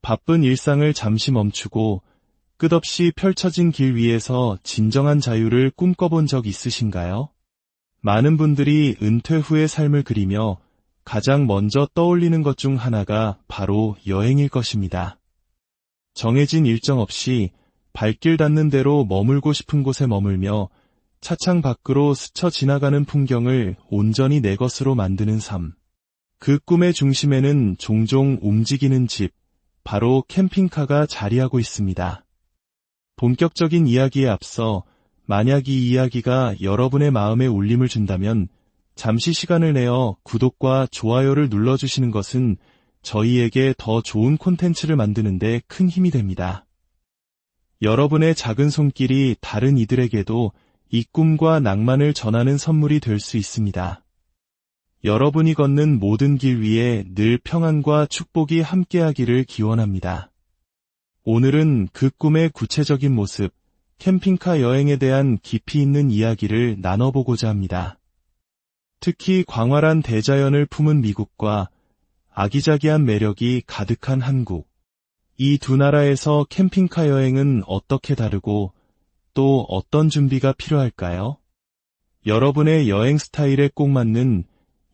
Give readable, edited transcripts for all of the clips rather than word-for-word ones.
바쁜 일상을 잠시 멈추고 끝없이 펼쳐진 길 위에서 진정한 자유를 꿈꿔본 적 있으신가요? 많은 분들이 은퇴 후의 삶을 그리며 가장 먼저 떠올리는 것 중 하나가 바로 여행일 것입니다. 정해진 일정 없이 발길 닿는 대로 머물고 싶은 곳에 머물며 차창 밖으로 스쳐 지나가는 풍경을 온전히 내 것으로 만드는 삶. 그 꿈의 중심에는 종종 움직이는 집, 바로 캠핑카가 자리하고 있습니다. 본격적인 이야기에 앞서 만약 이 이야기가 여러분의 마음에 울림을 준다면 잠시 시간을 내어 구독과 좋아요를 눌러주시는 것은 저희에게 더 좋은 콘텐츠를 만드는 데 큰 힘이 됩니다. 여러분의 작은 손길이 다른 이들에게도 이 꿈과 낭만을 전하는 선물이 될 수 있습니다. 여러분이 걷는 모든 길 위에 늘 평안과 축복이 함께하기를 기원합니다. 오늘은 그 꿈의 구체적인 모습, 캠핑카 여행에 대한 깊이 있는 이야기를 나눠보고자 합니다. 특히 광활한 대자연을 품은 미국과 아기자기한 매력이 가득한 한국. 이 두 나라에서 캠핑카 여행은 어떻게 다르고 또 어떤 준비가 필요할까요? 여러분의 여행 스타일에 꼭 맞는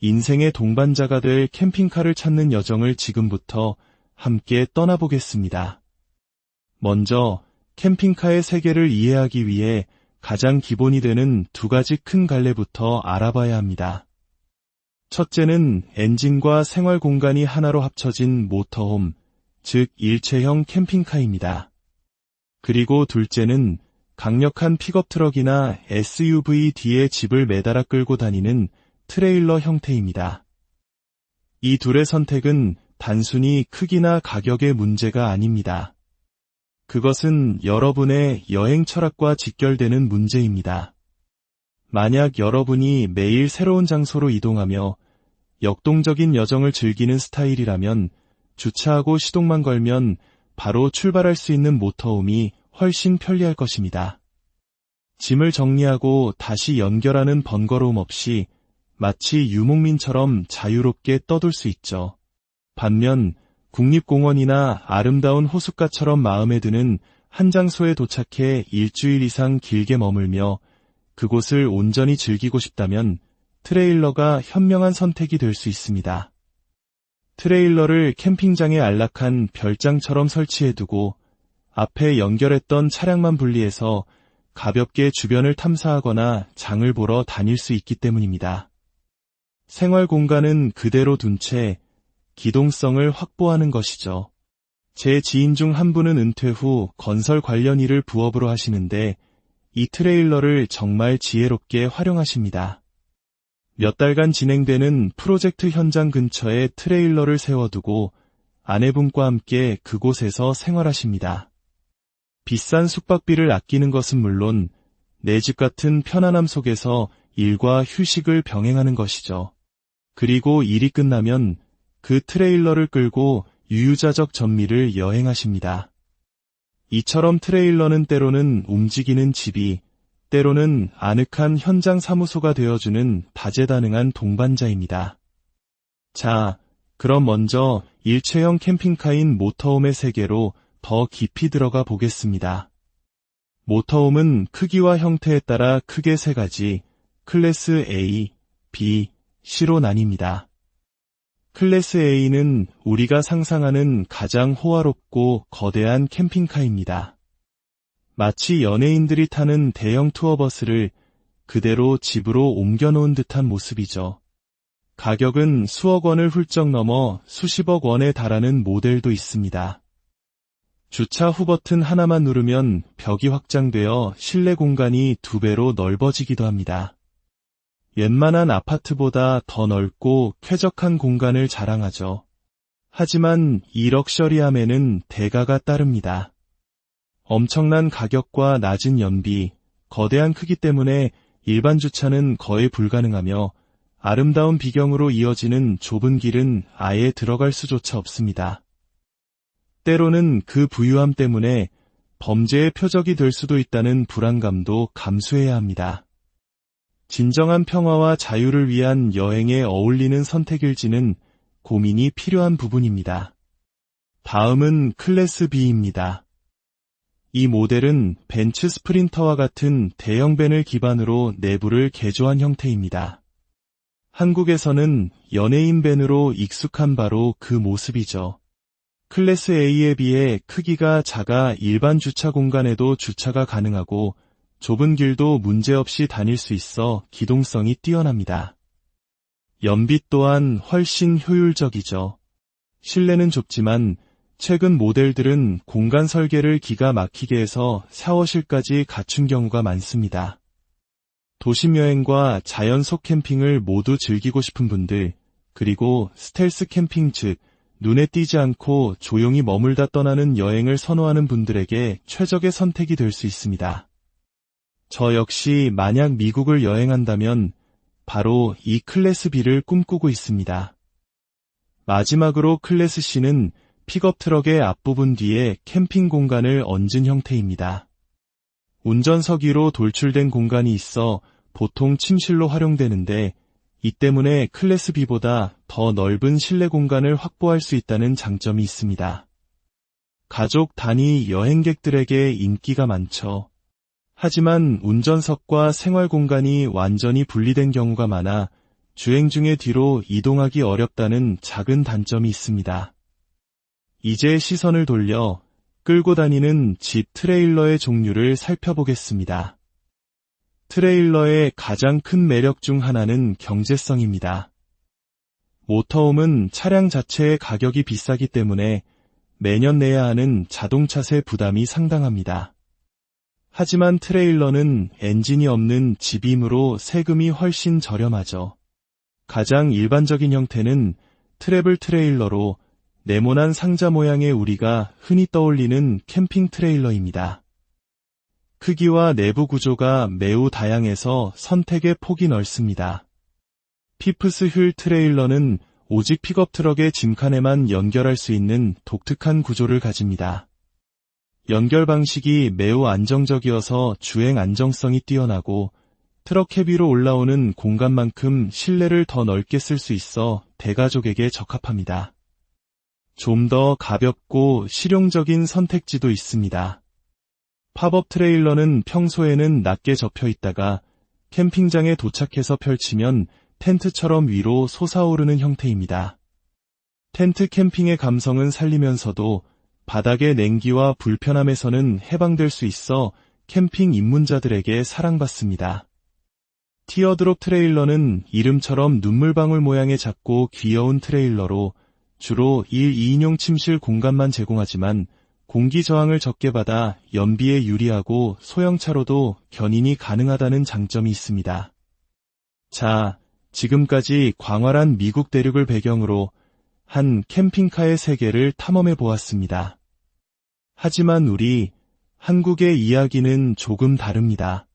인생의 동반자가 될 캠핑카를 찾는 여정을 지금부터 함께 떠나보겠습니다. 먼저 캠핑카의 세계를 이해하기 위해 가장 기본이 되는 두 가지 큰 갈래부터 알아봐야 합니다. 첫째는 엔진과 생활 공간이 하나로 합쳐진 모터홈, 즉 일체형 캠핑카입니다. 그리고 둘째는 강력한 픽업 트럭이나 SUV 뒤에 집을 매달아 끌고 다니는 트레일러 형태입니다. 이 둘의 선택은 단순히 크기나 가격의 문제가 아닙니다. 그것은 여러분의 여행 철학과 직결되는 문제입니다. 만약 여러분이 매일 새로운 장소로 이동하며 역동적인 여정을 즐기는 스타일이라면 주차하고 시동만 걸면 바로 출발할 수 있는 모터홈이 훨씬 편리할 것입니다. 짐을 정리하고 다시 연결하는 번거로움 없이 마치 유목민처럼 자유롭게 떠돌 수 있죠. 반면 국립공원이나 아름다운 호숫가처럼 마음에 드는 한 장소에 도착해 일주일 이상 길게 머물며 그곳을 온전히 즐기고 싶다면 트레일러가 현명한 선택이 될 수 있습니다. 트레일러를 캠핑장에 안락한 별장처럼 설치해두고 앞에 연결했던 차량만 분리해서 가볍게 주변을 탐사하거나 장을 보러 다닐 수 있기 때문입니다. 생활 공간은 그대로 둔 채 기동성을 확보하는 것이죠. 제 지인 중 한 분은 은퇴 후 건설 관련 일을 부업으로 하시는데 이 트레일러를 정말 지혜롭게 활용하십니다. 몇 달간 진행되는 프로젝트 현장 근처에 트레일러를 세워두고 아내분과 함께 그곳에서 생활하십니다. 비싼 숙박비를 아끼는 것은 물론 내 집 같은 편안함 속에서 일과 휴식을 병행하는 것이죠. 그리고 일이 끝나면 그 트레일러를 끌고 유유자적 전미를 여행하십니다. 이처럼 트레일러는 때로는 움직이는 집이, 때로는 아늑한 현장 사무소가 되어주는 다재다능한 동반자입니다. 자, 그럼 먼저 일체형 캠핑카인 모터홈의 세계로 더 깊이 들어가 보겠습니다. 모터홈은 크기와 형태에 따라 크게 세 가지, 클래스 A, B, C로 나뉩니다. 클래스 A는 우리가 상상하는 가장 호화롭고 거대한 캠핑카입니다. 마치 연예인들이 타는 대형 투어버스를 그대로 집으로 옮겨놓은 듯한 모습이죠. 가격은 수억 원을 훌쩍 넘어 수십억 원에 달하는 모델도 있습니다. 주차 후 버튼 하나만 누르면 벽이 확장되어 실내 공간이 2배로 넓어지기도 합니다. 웬만한 아파트보다 더 넓고 쾌적한 공간을 자랑하죠. 하지만 이 럭셔리함에는 대가가 따릅니다. 엄청난 가격과 낮은 연비, 거대한 크기 때문에 일반 주차는 거의 불가능하며 아름다운 비경으로 이어지는 좁은 길은 아예 들어갈 수조차 없습니다. 때로는 그 부유함 때문에 범죄의 표적이 될 수도 있다는 불안감도 감수해야 합니다. 진정한 평화와 자유를 위한 여행에 어울리는 선택일지는 고민이 필요한 부분입니다. 다음은 클래스 B입니다. 이 모델은 벤츠 스프린터와 같은 대형 밴을 기반으로 내부를 개조한 형태입니다. 한국에서는 연예인 밴으로 익숙한 바로 그 모습이죠. 클래스 A에 비해 크기가 작아 일반 주차 공간에도 주차가 가능하고 좁은 길도 문제없이 다닐 수 있어 기동성이 뛰어납니다. 연비 또한 훨씬 효율적이죠. 실내는 좁지만 최근 모델들은 공간 설계를 기가 막히게 해서 샤워실까지 갖춘 경우가 많습니다. 도심 여행과 자연 속 캠핑을 모두 즐기고 싶은 분들, 그리고 스텔스 캠핑 즉 눈에 띄지 않고 조용히 머물다 떠나는 여행을 선호하는 분들에게 최적의 선택이 될 수 있습니다. 저 역시 만약 미국을 여행한다면 바로 이 클래스 B를 꿈꾸고 있습니다. 마지막으로 클래스 C는 픽업 트럭의 앞부분 뒤에 캠핑 공간을 얹은 형태입니다. 운전석 위로 돌출된 공간이 있어 보통 침실로 활용되는데 이 때문에 클래스 B보다 더 넓은 실내 공간을 확보할 수 있다는 장점이 있습니다. 가족 단위 여행객들에게 인기가 많죠. 하지만 운전석과 생활 공간이 완전히 분리된 경우가 많아 주행 중에 뒤로 이동하기 어렵다는 작은 단점이 있습니다. 이제 시선을 돌려 끌고 다니는 집 트레일러의 종류를 살펴보겠습니다. 트레일러의 가장 큰 매력 중 하나는 경제성입니다. 모터홈은 차량 자체의 가격이 비싸기 때문에 매년 내야 하는 자동차세 부담이 상당합니다. 하지만 트레일러는 엔진이 없는 집이므로 세금이 훨씬 저렴하죠. 가장 일반적인 형태는 트래블 트레일러로 네모난 상자 모양의 우리가 흔히 떠올리는 캠핑 트레일러입니다. 크기와 내부 구조가 매우 다양해서 선택의 폭이 넓습니다. 피프스 휠 트레일러는 오직 픽업 트럭의 짐칸에만 연결할 수 있는 독특한 구조를 가집니다. 연결 방식이 매우 안정적이어서 주행 안정성이 뛰어나고 트럭 캐 위로 올라오는 공간만큼 실내를 더 넓게 쓸 수 있어 대가족에게 적합합니다. 좀 더 가볍고 실용적인 선택지도 있습니다. 팝업 트레일러는 평소에는 낮게 접혀 있다가 캠핑장에 도착해서 펼치면 텐트처럼 위로 솟아오르는 형태입니다. 텐트 캠핑의 감성은 살리면서도 바닥의 냉기와 불편함에서는 해방될 수 있어 캠핑 입문자들에게 사랑받습니다. 티어드롭 트레일러는 이름처럼 눈물방울 모양의 작고 귀여운 트레일러로 주로 1, 2인용 침실 공간만 제공하지만 공기 저항을 적게 받아 연비에 유리하고 소형차로도 견인이 가능하다는 장점이 있습니다. 자, 지금까지 광활한 미국 대륙을 배경으로 한 캠핑카의 세계를 탐험해 보았습니다. 하지만 우리 한국의 이야기는 조금 다릅니다.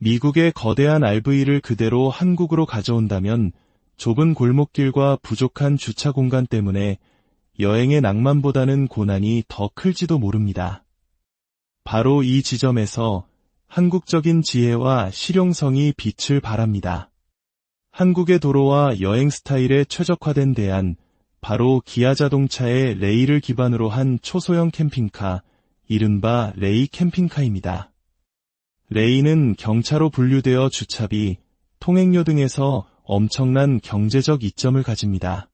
미국의 거대한 RV를 그대로 한국으로 가져온다면 좁은 골목길과 부족한 주차 공간 때문에 여행의 낭만보다는 고난이 더 클지도 모릅니다. 바로 이 지점에서 한국적인 지혜와 실용성이 빛을 발합니다. 한국의 도로와 여행 스타일에 최적화된 대안, 바로 기아 자동차의 레이를 기반으로 한 초소형 캠핑카, 이른바 레이 캠핑카입니다. 레이는 경차로 분류되어 주차비, 통행료 등에서 엄청난 경제적 이점을 가집니다.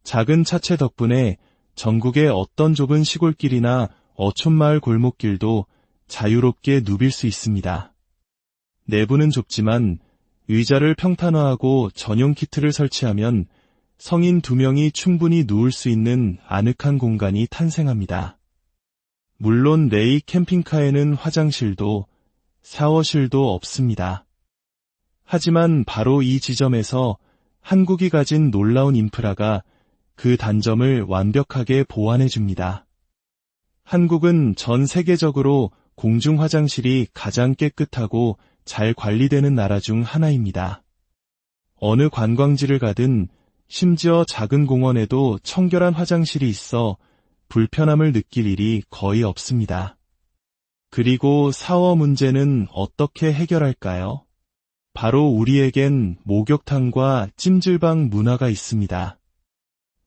작은 차체 덕분에 전국의 어떤 좁은 시골길이나 어촌마을 골목길도 자유롭게 누빌 수 있습니다. 내부는 좁지만 의자를 평탄화하고 전용 키트를 설치하면 성인 2명이 충분히 누울 수 있는 아늑한 공간이 탄생합니다. 물론 레이 캠핑카에는 화장실도 샤워실도 없습니다. 하지만 바로 이 지점에서 한국이 가진 놀라운 인프라가 그 단점을 완벽하게 보완해줍니다. 한국은 전 세계적으로 공중 화장실이 가장 깨끗하고 잘 관리되는 나라 중 하나입니다. 어느 관광지를 가든 심지어 작은 공원에도 청결한 화장실이 있어 불편함을 느낄 일이 거의 없습니다. 그리고 샤워 문제는 어떻게 해결할까요? 바로 우리에겐 목욕탕과 찜질방 문화가 있습니다.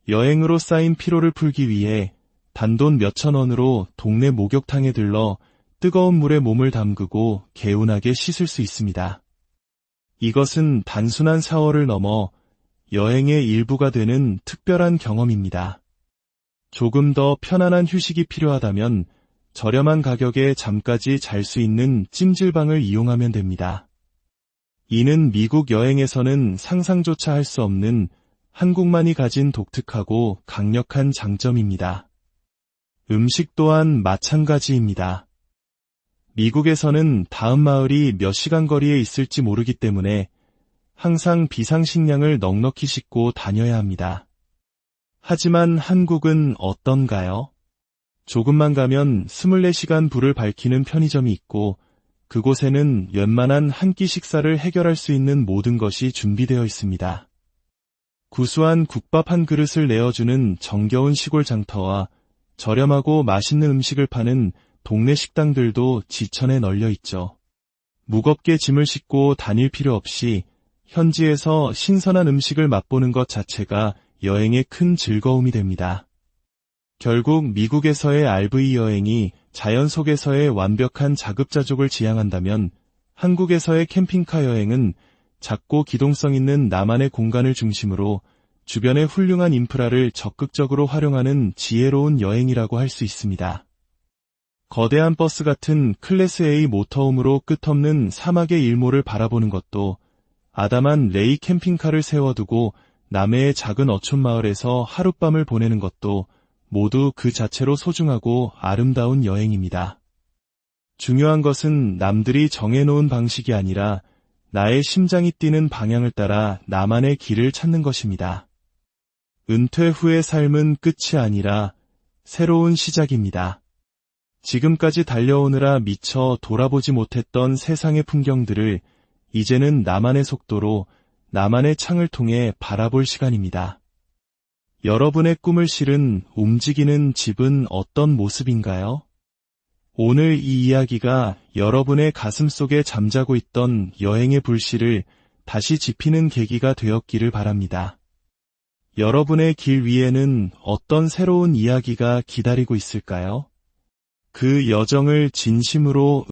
여행으로 쌓인 피로를 풀기 위해 단돈 몇천 원으로 동네 목욕탕에 들러 뜨거운 물에 몸을 담그고 개운하게 씻을 수 있습니다. 이것은 단순한 샤워를 넘어 여행의 일부가 되는 특별한 경험입니다. 조금 더 편안한 휴식이 필요하다면 저렴한 가격에 잠까지 잘 수 있는 찜질방을 이용하면 됩니다. 이는 미국 여행에서는 상상조차 할 수 없는 한국만이 가진 독특하고 강력한 장점입니다. 음식 또한 마찬가지입니다. 미국에서는 다음 마을이 몇 시간 거리에 있을지 모르기 때문에 항상 비상식량을 넉넉히 싣고 다녀야 합니다. 하지만 한국은 어떤가요? 조금만 가면 24시간 불을 밝히는 편의점이 있고 그곳에는 웬만한 한 끼 식사를 해결할 수 있는 모든 것이 준비되어 있습니다. 구수한 국밥 한 그릇을 내어주는 정겨운 시골 장터와 저렴하고 맛있는 음식을 파는 동네 식당들도 지천에 널려 있죠. 무겁게 짐을 싣고 다닐 필요 없이 현지에서 신선한 음식을 맛보는 것 자체가 여행의 큰 즐거움이 됩니다. 결국 미국에서의 RV 여행이 자연 속에서의 완벽한 자급자족을 지향한다면 한국에서의 캠핑카 여행은 작고 기동성 있는 나만의 공간을 중심으로 주변의 훌륭한 인프라를 적극적으로 활용하는 지혜로운 여행이라고 할 수 있습니다. 거대한 버스 같은 클래스 A 모터홈으로 끝없는 사막의 일몰을 바라보는 것도 아담한 레이 캠핑카를 세워두고 남해의 작은 어촌 마을에서 하룻밤을 보내는 것도 모두 그 자체로 소중하고 아름다운 여행입니다. 중요한 것은 남들이 정해놓은 방식이 아니라 나의 심장이 뛰는 방향을 따라 나만의 길을 찾는 것입니다. 은퇴 후의 삶은 끝이 아니라 새로운 시작입니다. 지금까지 달려오느라 미처 돌아보지 못했던 세상의 풍경들을 이제는 나만의 속도로 나만의 창을 통해 바라볼 시간입니다. 여러분의 꿈을 실은 움직이는 집은 어떤 모습인가요? 오늘 이 이야기가 여러분의 가슴 속에 잠자고 있던 여행의 불씨를 다시 지피는 계기가 되었기를 바랍니다. 여러분의 길 위에는 어떤 새로운 이야기가 기다리고 있을까요? 그 여정을 진심으로